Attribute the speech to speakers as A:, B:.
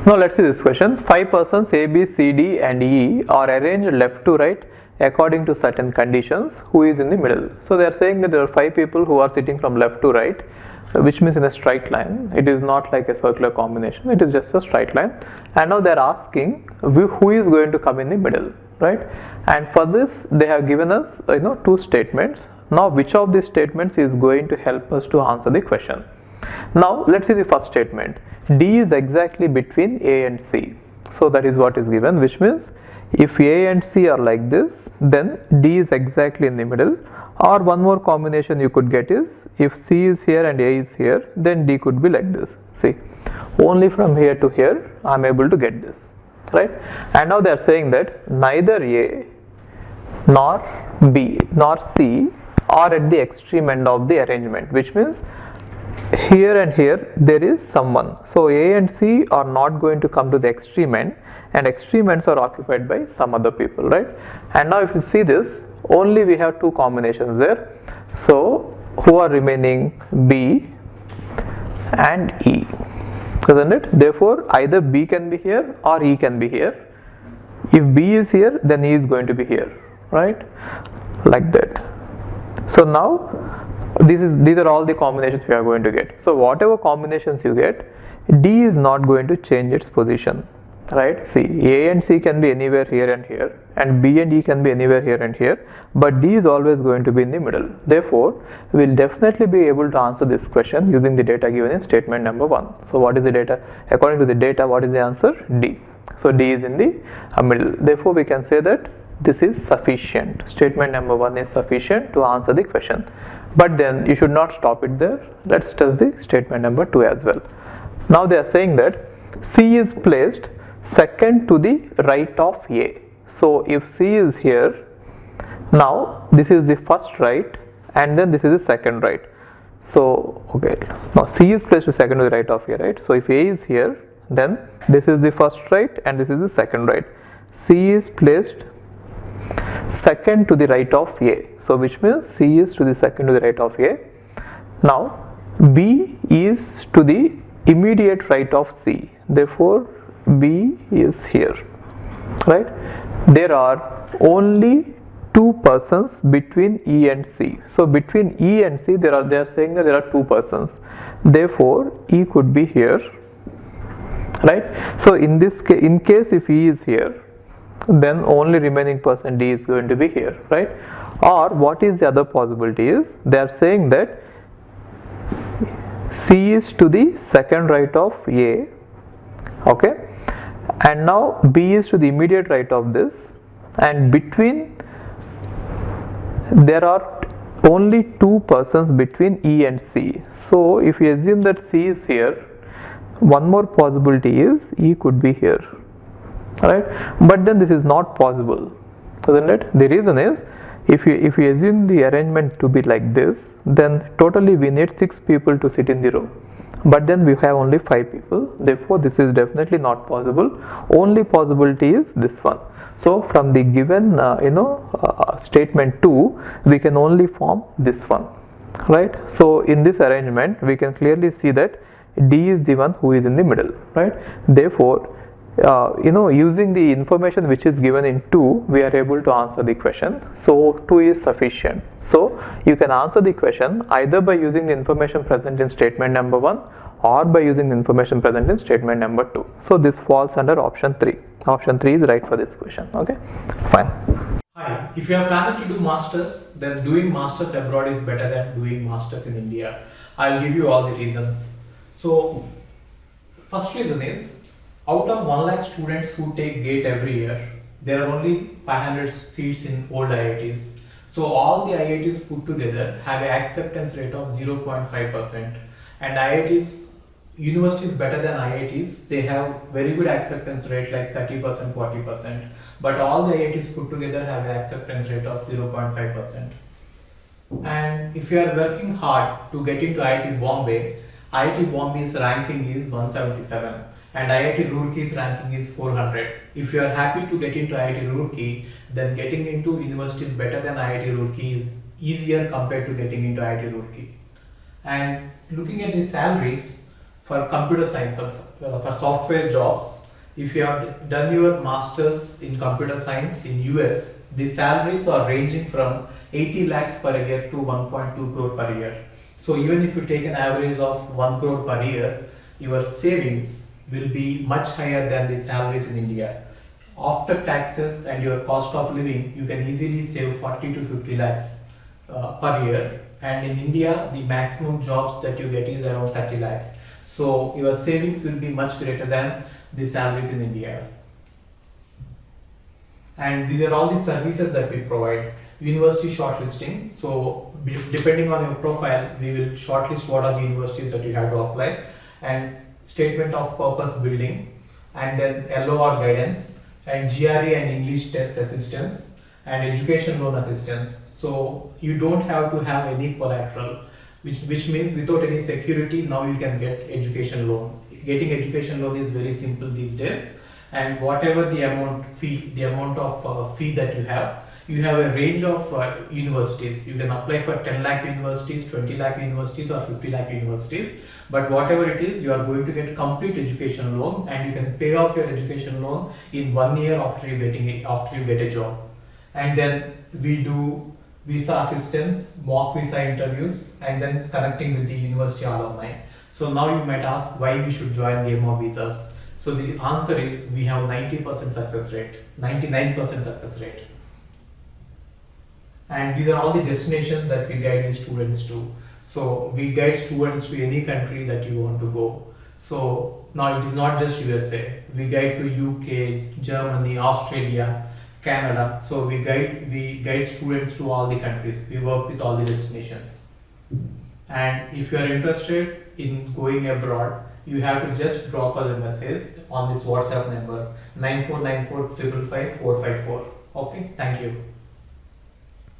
A: Now let's see this question. 5 persons A, B, C, D and E are arranged left to right according to certain conditions. Who is in the middle? So they are saying that there are 5 people who are sitting from left to right, which means in a straight line. It is not like a circular combination, it is just a straight line. And now they are asking who is going to come in the middle, right? And for this they have given us 2 statements. Now which of these statements is going to help us to answer the question? Now let's see the first statement. D is exactly between A and C. So that is what is given, which means if A and C are like this, then D is exactly in the middle. Or one more combination you could get is, if C is here and A is here, then D could be like this. See, only from here to here I am able to get this, right? And now they are saying that neither A nor B nor C are at the extreme end of the arrangement, which means here and here there is someone. So A and C are not going to come to the extreme end, and extreme ends are occupied by some other people, right? And now if you see this, only we have 2 combinations there. So who are remaining? B and E, isn't it? Therefore either B can be here or E can be here. If B is here, then E is going to be here, right? Like that. So now these are all the combinations we are going to get. So whatever combinations you get, D is not going to change its position, right? See, A and C can be anywhere here and here, and B and E can be anywhere here and here, but D is always going to be in the middle. Therefore we will definitely be able to answer this question using the data given in statement number 1. So what is the data? According to the data, what is the answer? D. So D is in the middle. Therefore we can say that this is sufficient. Statement number 1 is sufficient to answer the question. But then you should not stop it there. Let's test the statement number 2 as well. Now they are saying that C is placed second to the right of A. So if C is here, now this is the first right and then this is the second right. So okay, now C is placed second to the right of A, right? So if A is here, then this is the first right and this is the second right. C is placed second to the right of A. So which means C is to the second to the right of A. Now B is to the immediate right of C. Therefore B is here, right? There are only 2 persons between E and C. So between E and C they are saying that there are 2 persons. Therefore E could be here, right? So in this case, in case if E is here, then only remaining person D is going to be here, right? Or what is the other possibility is, they are saying that C is to the second right of A, okay, and now B is to the immediate right of this, and between there are only 2 persons between E and C. So if we assume that C is here, one more possibility is E could be here, right? But then this is not possible, isn't it? The reason is, if we assume the arrangement to be like this, then totally we need 6 people to sit in the row, but then we have only 5 people. Therefore this is definitely not possible. Only possibility is this one. So from the given statement 2, we can only form this one, right? So in this arrangement we can clearly see that D is the one who is in the middle, right? Therefore using the information which is given in 2, we are able to answer the question. So 2 is sufficient. So you can answer the question either by using the information present in statement number 1 or by using the information present in statement number 2. So this falls under option 3. Option 3 is right for this question. Okay, fine.
B: Hi, if you are planning to do masters, then doing masters abroad is better than doing masters in India. I'll give you all the reasons. So first reason is, out of 1 lakh students who take GATE every year, there are only 500 seats in old IITs. So all the IITs put together have an acceptance rate of 0.5%, and IITs, universities better than IITs, they have very good acceptance rate like 30%, 40%, but all the IITs put together have an acceptance rate of 0.5%. And if you are working hard to get into IIT Bombay's ranking is 177. And IIT Roorkee's ranking is 400. If you are happy to get into IIT Roorkee, then getting into universities better than IIT Roorkee is easier compared to getting into IIT Roorkee. And looking at the salaries, for computer science, for software jobs, if you have done your masters in computer science in US, the salaries are ranging from 80 lakhs per year to 1.2 crore per year. So even if you take an average of 1 crore per year, your savings will be much higher than the salaries in India. After taxes and your cost of living, you can easily save 40 to 50 lakhs per year. And in India, the maximum jobs that you get is around 30 lakhs. So your savings will be much greater than the salaries in India. And these are all the services that we provide. University shortlisting. So depending on your profile, we will shortlist what are the universities that you have to apply, and statement of purpose building, and then LOR guidance, and GRE and English test assistance, and education loan assistance. So you don't have to have any collateral, which means without any security, now you can get education loan. Getting education loan is very simple these days, and whatever the amount of fee that you have a range of universities. You can apply for 10 lakh universities, 20 lakh universities, or 50 lakh universities. But whatever it is, you are going to get complete education loan, and you can pay off your education loan in 1 year after you get a job. And then we do visa assistance, mock visa interviews, and then connecting with the university alumni. So now you might ask why we should join Game of Visas. So the answer is we have 90% success rate, 99% success rate. And these are all the destinations that we guide the students to. So we guide students to any country that you want to go. So now it is not just USA. We guide to UK, Germany, Australia, Canada. So we guide students to all the countries. We work with all the destinations. And if you are interested in going abroad, you have to just drop us a message on this WhatsApp number 9494 555 454. Okay, thank you.